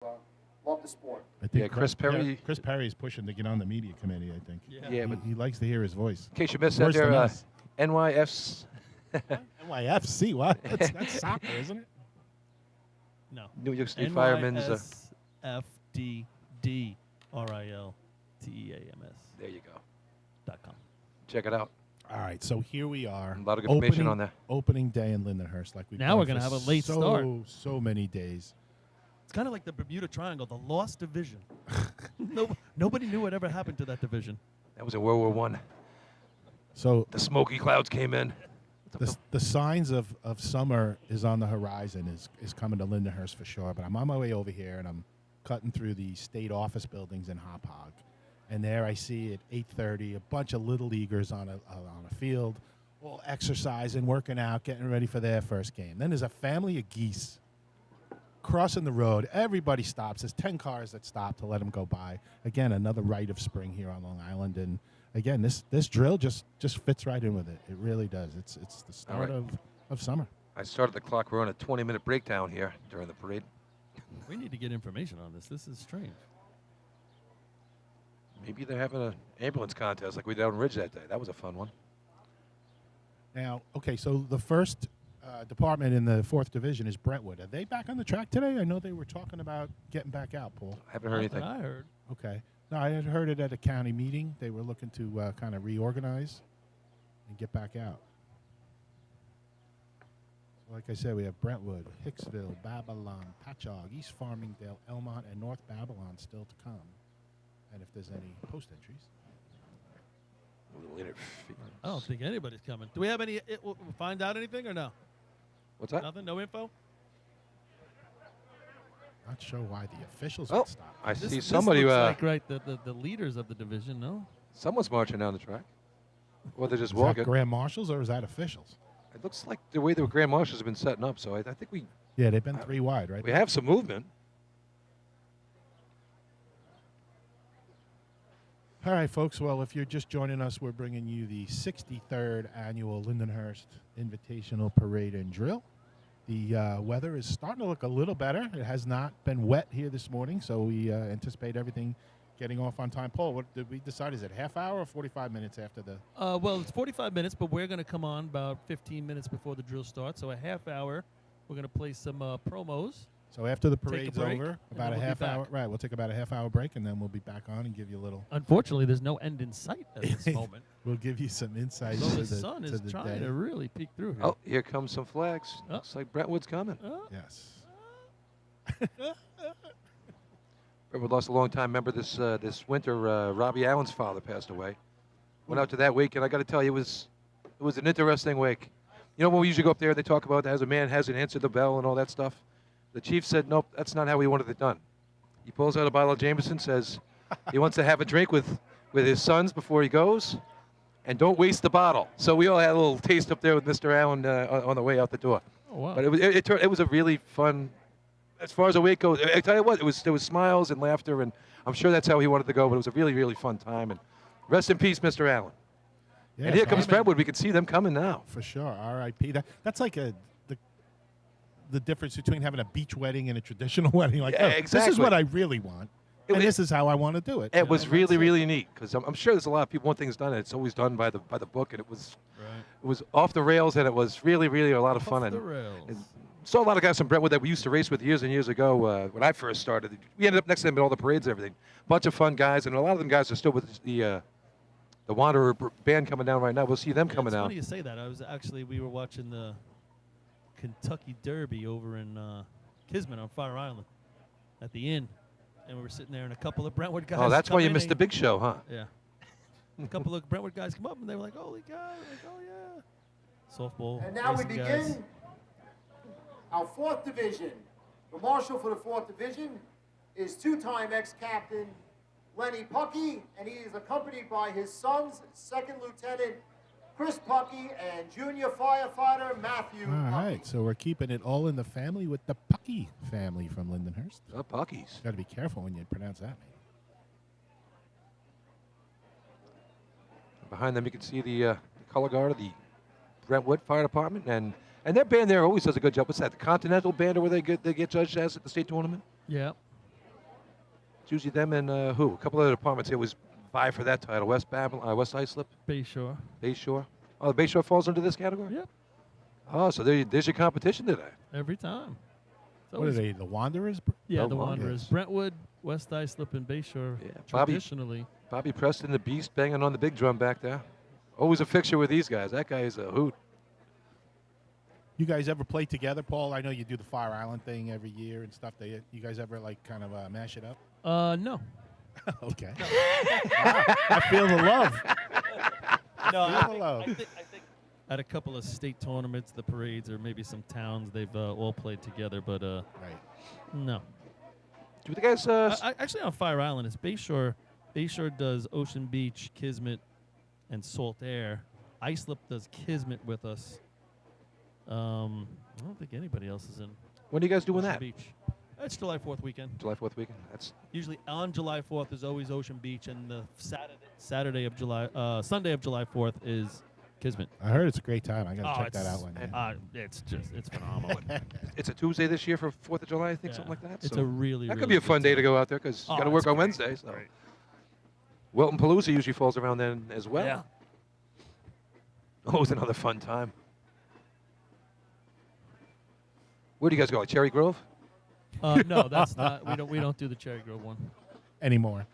love the sport. I think Yeah, Chris Perry. Chris Perry is pushing to get on the media committee, I think. Yeah, he, but he likes to hear his voice. in case you missed that, Worse than there, us. NYF's NYFC, what? That's soccer, isn't it? No. New York State Firemen's. NYSFDDRILTEAMS. There you go. .com. Check it out. All right, so here we are. A lot of good information on there. Opening day in Lindenhurst, like we've Now done we're gonna for have a late start. So many days. It's kind of like the Bermuda Triangle, the lost division. Nobody knew what ever happened to that division. That was in World War I. So The smoky clouds came in. the signs of summer is on the horizon, is coming to Lindenhurst for sure. But I'm on my way over here, and I'm cutting through the state office buildings in Hauppauge. And there I see at 8:30 a bunch of little leaguers on a field, all exercising, working out, getting ready for their first game. Then there's a family of geese crossing the road. Everybody stops. There's 10 cars that stop to let them go by. Again, another rite of spring here on Long Island. And again, this drill just fits right in with it. It really does. It's the start of summer. I started the clock. We're on a 20-minute breakdown here during the parade. We need to get information on this. This is strange. Maybe they're having an ambulance contest like we did on Ridge that day. That was a fun one. Now, okay, so the first department in the 4th Division is Brentwood. Are they back on the track today? I know they were talking about getting back out, Paul. I haven't heard anything. I heard. Okay. No, I had heard it at a county meeting. They were looking to kind of reorganize and get back out. So like I said, we have Brentwood, Hicksville, Babylon, Patchogue, East Farmingdale, Elmont, and North Babylon still to come. And if there's any post entries. A little interference. I don't think anybody's coming. Do we have any? Find out anything or no? What's that? Nothing. No info. Not sure why the officials Oh, would stop. I This- see this somebody. looks like right the leaders of the division. No. Someone's marching down the track. Or they're just Is walking. that Grand Marshals or is that officials? It looks like the way the Grand Marshals have been setting up. So I think we Yeah, they've been 3 wide, right? we have some movement. All right, folks. Well, if you're just joining us, we're bringing you the 63rd annual Lindenhurst Invitational Parade and Drill. The weather is starting to look a little better. It has not been wet here this morning, so we anticipate everything getting off on time. Paul, what did we decide? Is it half hour or 45 minutes after the? Well, it's 45 minutes, but we're going to come on about 15 minutes before the drill starts. So a half hour, we're going to play some promos. So after the Take a parade's break, over, and about then a we'll be half back. hour. Right, we'll take about a half hour break, and then we'll be back on and give you a little. Unfortunately, there's no end in sight at this moment. We'll give you some insight So to the the sun to is the trying day. to really peek through here. Oh, here comes some flags. Oh. Looks like Brentwood's coming. Yes. Brentwood lost a long-time member this winter. Robbie Allen's father passed away. Went out to that wake, and I got to tell you, it was an interesting wake. You know, when we usually go up there, they talk about as a man hasn't answered the bell and all that stuff. The chief said, nope, that's not how we wanted it done. He pulls out a bottle of Jameson, says he wants to have a drink with his sons before he goes, and don't waste the bottle. So we all had a little taste up there with Mr. Allen on the way out the door. Oh, wow. But it was a really fun, as far as the wake goes. I tell you what, there was smiles and laughter, and I'm sure that's how he wanted to go. But it was a really, really fun time. And rest in peace, Mr. Allen. Yes, And here comes amen. Brentwood. We can see them coming now. For sure. R.I.P. That's like the difference between having a beach wedding and a traditional wedding. Like, Yeah, oh, this is exactly. what I really want, and was- this is how I want to do it. It was And really, that's it. really neat because I'm sure there's a lot of people want things done, and it's always done by the book, and it was off the rails, and it was really, really a lot of fun. Off the And rails. saw a lot of guys from Brentwood that we used to race with years and years ago when I first started. We ended up next to them at all the parades and everything. Bunch of fun guys, and a lot of them guys are still with the Wanderer band coming down right now. We'll see them coming It's down. funny you say that. We were watching the Kentucky Derby over in Kismet on Fire Island at the inn, and we were sitting there, and a couple of Brentwood guys. Oh, that's come why you in, missed the big show, huh? Yeah. A couple of Brentwood guys come up, and they were like, "Holy cow!" I'm like, "Oh yeah." Softball. And now we racing begin guys. our 4th Division. The marshal for the 4th Division is 2-time ex-captain Lenny Puckey, and he is accompanied by his sons, 2nd Lieutenant Chris Puckey and junior firefighter Matthew All Puckey. right, so we're keeping it all in the family with the Puckey family from Lindenhurst. The Puckies. Got to be careful when you pronounce that name. Behind them, you can see the color guard of the Brentwood Fire Department, and their band there always does a good job. What's that? The Continental Band, or where they get judged as at the state tournament? Yeah. It's usually them and who? A couple other departments here was vie for that title. West Babylon, West Islip, Bayshore. Bayshore. Oh, the Bayshore falls under this category? Yep. Oh, so there's your competition today. Every time. It's What are always- they? The Wanderers? Yeah, Oh, the Wanderers. Wanderers. Brentwood, West Islip, and Bayshore. Yeah, Bobby- Traditionally. Bobby Preston, the Beast, banging on the big drum back there. Always a fixture with these guys. That guy is a hoot. You guys ever play together, Paul? I know you do the Fire Island thing every year and stuff. You guys ever like kind of mash it up? No. Okay. I feel the love. No, Hello. I think at a couple of state tournaments, the parades, or maybe some towns, they've all played together, but Right. no. Do the guys? Actually, on Fire Island, it's Bayshore. Bayshore does Ocean Beach, Kismet, and Salt Air. Islip does Kismet with us. I don't think anybody else is in when are you guys doing Ocean that? Beach. It's July 4th weekend. July 4th weekend. That's Usually on July 4th is always Ocean Beach, and the Sunday of July 4th is Kismet. I heard it's a great time. I gotta check that out one day. It's phenomenal. it's a Tuesday this year for 4th of July, I think, Yeah. something like that. It's So a really, that really could be a good fun day to time. go out there because you got to Oh, work it's on great. Wednesday. So Great. Wilton Palooza usually falls around then as well. Yeah. Oh, it's another fun time. Where do you guys go? Like Cherry Grove? No, that's not. We don't do the Cherry Grove one. Anymore.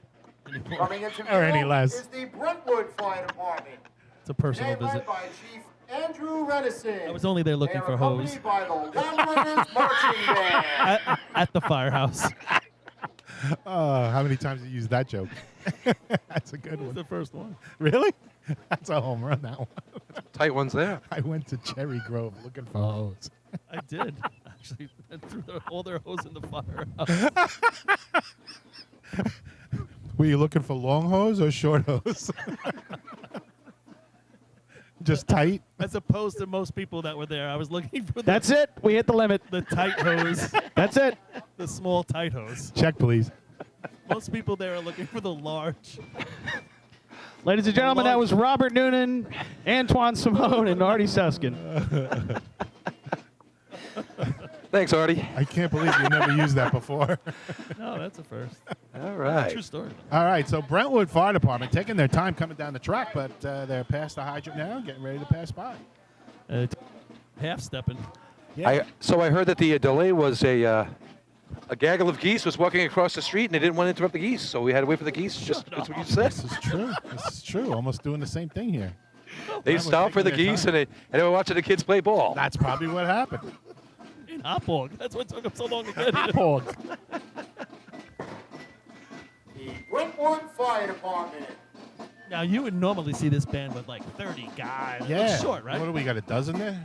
Coming into Or any view less. is the Brentwood Fire Department. It's a personal Today led visit. by Chief Andrew Renison. I was only there looking They for are hose accompanied by the Wanderers Marching Band. at the firehouse. How many times have you used that joke? That's a good It was one. the first one. Really? That's a home run, that one. Tight ones there. I went to Cherry Grove looking for hose. I did actually. I threw all their hose in the firehouse. Were you looking for long hose or short hose? Just tight? As opposed to most people that were there, I was looking for That's it. We hit the limit. the tight hose, That's it. the small tight hose. Check, please. Most people there are looking for the large. Ladies and gentlemen, that was Robert Noonan, Antoine Simone, and Artie Suskin. Thanks, Artie. I can't believe you never used that before. No, that's a first. All right. True story. All right, so Brentwood Fire Department taking their time coming down the track, but they're past the hydrant now, getting ready to pass by. Half stepping. Yeah. So I heard that the delay was a gaggle of geese was walking across the street and they didn't want to interrupt the geese, so we had to wait for the geese. That's what you said. This is true. This is true. Almost doing the same thing here. They we're stopped for the taking their geese time. and they were watching the kids play ball. That's probably what happened. In Hopog. That's what took them so long to get here. Pork. The Brentwood Fire Department. Now, you would normally see this band with like 30 guys. It Yeah. looks short, right? What do we got? A dozen there?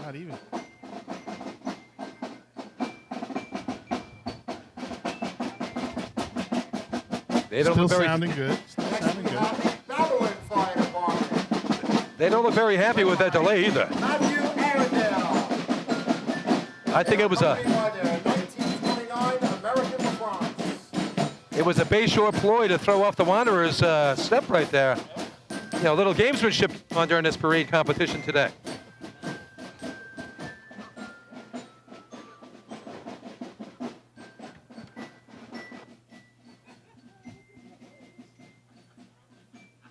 Not even. They don't Still look very. sounding good. Still Next sounding we good. have the Babylon Fire Department. They don't look very happy with that delay either. Matthew Arundel. I think it was a. Accompanied by their 1929 American LeBrons. It was a Bayshore ploy to throw off the Wanderers' step right there. You know, a little gamesmanship on during this parade competition today.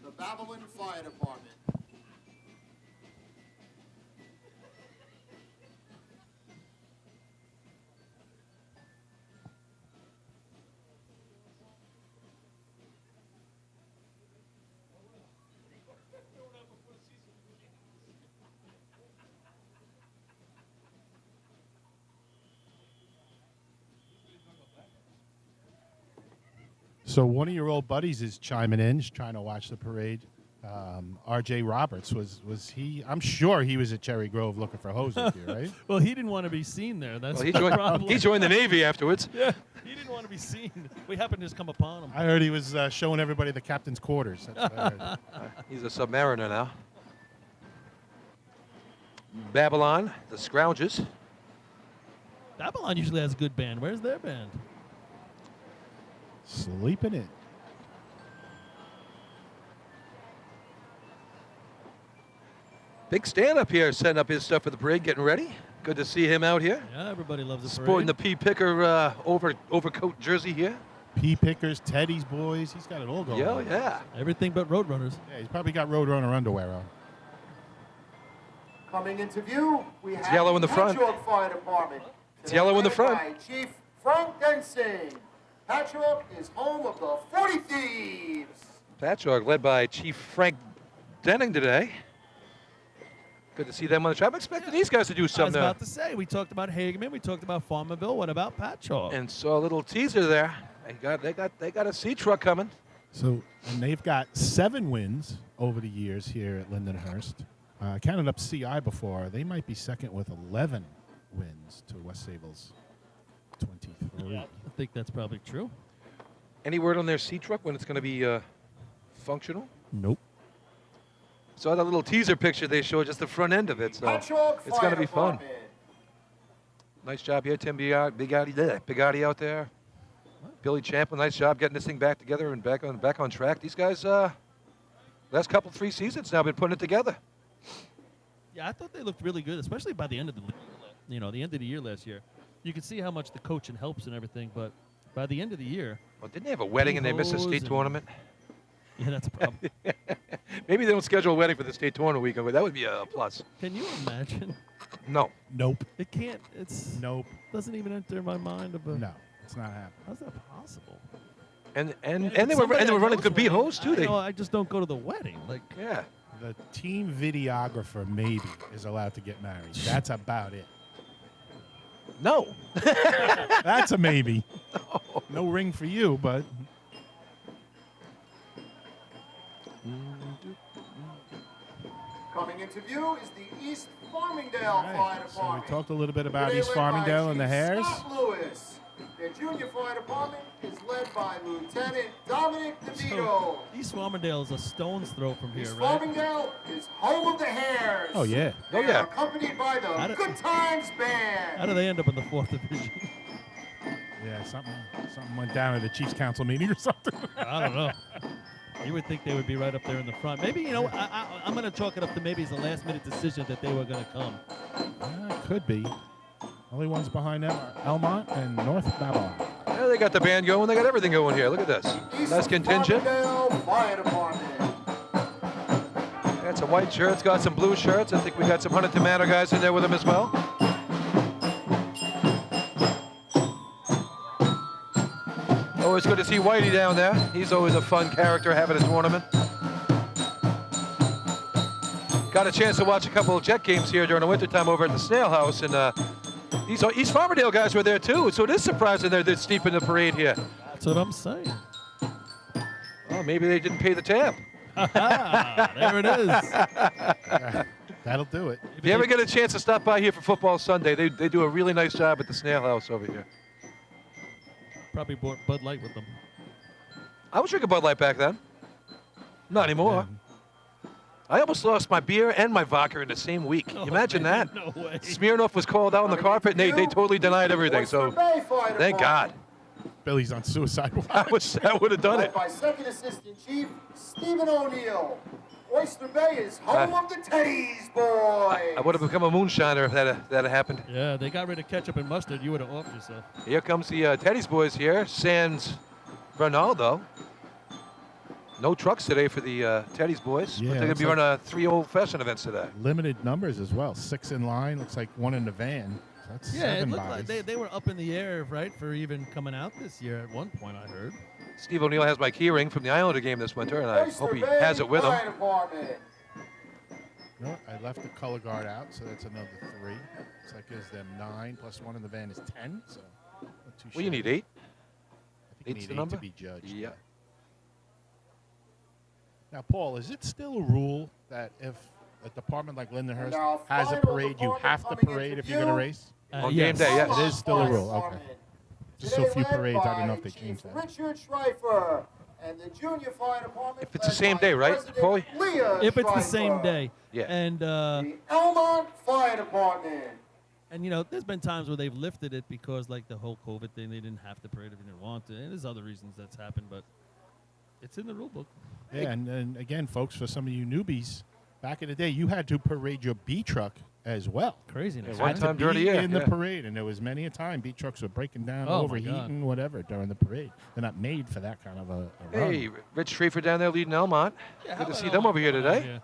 The Babylon Fire Department. So one of your old buddies is chiming in, he's trying to watch the parade. R.J. Roberts was he? I'm sure he was at Cherry Grove looking for hose with you, right? Well, he didn't want to be seen there. That's Well, he the joined. problem. He joined the Navy afterwards. Yeah, he didn't want to be seen. We happened to just come upon him. I heard he was showing everybody the captain's quarters. That's what I heard. He's a submariner now. Babylon, the Scrouges. Babylon usually has a good band. Where's their band? Sleeping in. Big stand up here, setting up his stuff for the parade, getting ready. Good to see him out here. Yeah, everybody loves the Sporting parade. the P. Picker overcoat jersey here. Pea Pickers, Teddy's Boys. He's got it all going on. Yeah. Everything but Roadrunners. Yeah, he's probably got Roadrunner underwear on. Coming into view, we have yellow in the front. Patchogue Fire Department. It's yellow in the Led front. by Chief Frank Densing. Patchogue is home of the 40 Thieves. Patchogue led by Chief Frank Denning today. Good to see them on the track. I'm expecting these guys to do I was something. about to say, we talked about Hageman, we talked about Farmingdale. What about Patchogue? And saw a little teaser there. They got a C truck coming. So, and they've got 7 wins over the years here at Lindenhurst. Counted up CI before. They might be second with 11 wins to West Sable's 23. I think that's probably true. Any word on their C truck when it's going to be functional? Nope. Saw that little teaser picture they showed, just the front end of it. So Patchogue it's Fire going to be fun. Department. Nice job here, Tim Bigotti out there. Billy Champlin, nice job getting this thing back together and back on track. These guys, last 3 seasons now, been putting it together. Yeah, I thought they looked really good, especially by the end of the the end of the year last year. You could see how much the coaching helps and everything, but by the end of the year, Well, didn't they have a wedding and they missed a Hose state and- tournament? yeah, that's a problem. Maybe they don't schedule a wedding for the state tournament weekend, but that would be a plus. Can you imagine? No. Nope. It can't. It's Nope. doesn't even enter my mind. Of No, it's not happening. how's that possible? And If they were somebody running knows good beat wedding, hosts too. I They know, I just don't go to the wedding. Like, yeah. The team videographer maybe is allowed to get married. That's about it. No. That's a maybe. No ring for you, but Coming into view is the East Farmingdale all Fire right. So we Department. talked a little bit about Today East led by Farmingdale and the Chief Hares. Scott Lewis. Their junior fire department is led by Lieutenant Dominic DeVito. East Farmingdale is a stone's throw from here, East right? Farmingdale is home of the Hares. Oh yeah. Oh, They yeah. are accompanied by How the do- Good Times Band. How do they end up in the 4th division? Yeah, something went down at the Chiefs Council meeting or something. I don't know. You would think they would be right up there in the front. Maybe, I'm going to chalk it up to maybe it's a last-minute decision that they were going to come. Could be. Only ones behind them are Elmont and North Babylon. Yeah, they got the band going. They got everything going here. Look at this. East Nice contingent. Farmingdale Fire Department. Got some white shirts, got some blue shirts. I think we got some Huntington Manor guys in there with them as well. Always good to see Whitey down there. He's always a fun character having a tournament. Got a chance to watch a couple of Jet games here during the wintertime over at the Snail House, and these East Farmingdale guys were there too. So it is surprising they're this deep in the parade here. That's what I'm saying. Well, maybe they didn't pay the tab. There it is. That'll do it. If you ever get a chance to stop by here for Football Sunday, they do a really nice job at the Snail House over here. Probably bought Bud Light with them. I was drinking Bud Light back then. Not anymore. I almost lost my beer and my vodka in the same week. Can you imagine that? No way. Smirnoff was called out on the carpet, and they totally denied everything. Oyster So Bay Fire thank God. Department. Billy's on suicide watch. I would have done Led it. by Second Assistant Chief Stephen O'Neill. Oyster Bay is home of the Teddy's Boys. I would have become a moonshiner if that had happened. Yeah, they got rid of ketchup and mustard. You would have offed yourself. Here comes the Teddy's boys here. Sans Ronaldo. No trucks today for the Teddy's boys. Yeah, But they're going looks to be like- running 3 old-fashioned events today. Limited numbers as well. 6 in line. Looks like 1 in the van. So that's Yeah, it 7 looked like bodies. they were up in the air, right, for even coming out this year at one point, I heard. Steve O'Neill has my key ring from the Islander game this winter, and I Oyster hope he Bay has it with him. Fire Department. You know what? I left the color guard out, so that's another 3. So that gives them 9 plus 1 in the van is 10. So not too Well, you shabby. need 8. I think you 8's need the 8 number? to be judged. Yeah. Now, Paul, is it still a rule that if a department like Lindenhurst Now, has a final parade, you department have to coming parade into if you're going to view. race? On game day, yes. It is still a Fire rule, okay. Department. Just so Today few led parades, I didn't know by if they Chief changed that. Richard Schreifer and the Junior Fire Department. If it's the led same by day, right, President Paulie? Leah If it's the same Schreifer. day. Yeah. And, The Elmont Fire Department. and there's been times where they've lifted it because, like, the whole COVID thing, they didn't have to parade if they didn't want to. And there's other reasons that's happened, but it's in the rule book. Yeah, and again, folks, for some of you newbies, back in the day, you had to parade your B truck as well. Craziness. Yeah, one Had to time during the be year, in the yeah. parade, and there was many a time B trucks were breaking down, Oh, my overheating, whatever during the parade. They're not made for that kind of a run. Hey, Rich Schrieffer down there leading Elmont. Yeah, how Good to about see them over here Elmont coming out today. here?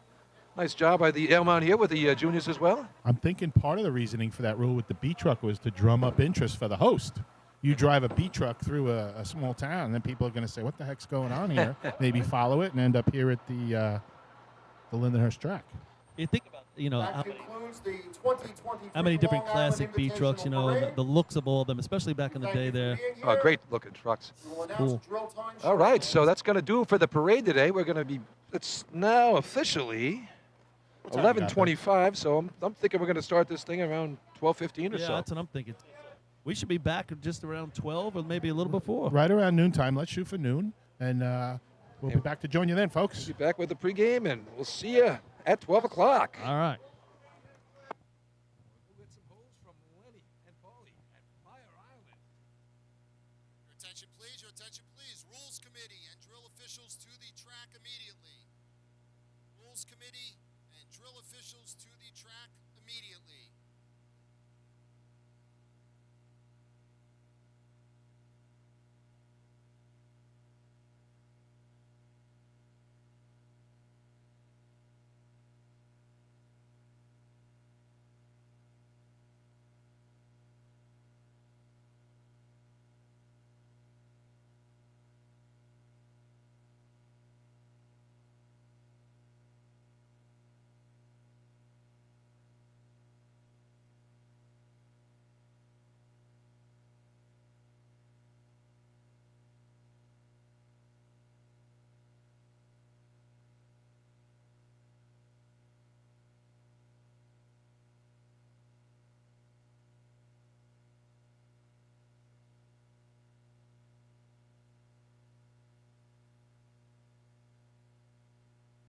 Nice job by the Elmont here with the juniors as well. I'm thinking part of the reasoning for that rule with the B truck was to drum up interest for the host. You drive a B truck through a small town, and then people are going to say, "What the heck's going on here?" Maybe follow it and end up here at the Lindenhurst track. You think about, That concludes the 2023 how many different Long Island classic B Invitational trucks, Parade. the looks of all of them, especially back in the Thank day you for there. being Oh, here. great looking trucks. We will announce Cool. drill time All right, shortly. so that's going to do it for the parade today. We're going to be, it's now officially time you got there? 11:25, so I'm thinking we're going to start this thing around 12:15 or Yeah, so. that's what I'm thinking. We should be back at just around 12 or maybe a little before. Right around noontime. Let's shoot for noon, and we'll be back to join you then, folks. Be back with the pregame, and we'll see you at 12 o'clock. All right. Your attention, please. Rules Committee and drill officials to the track immediately. Rules Committee and drill officials to the track immediately.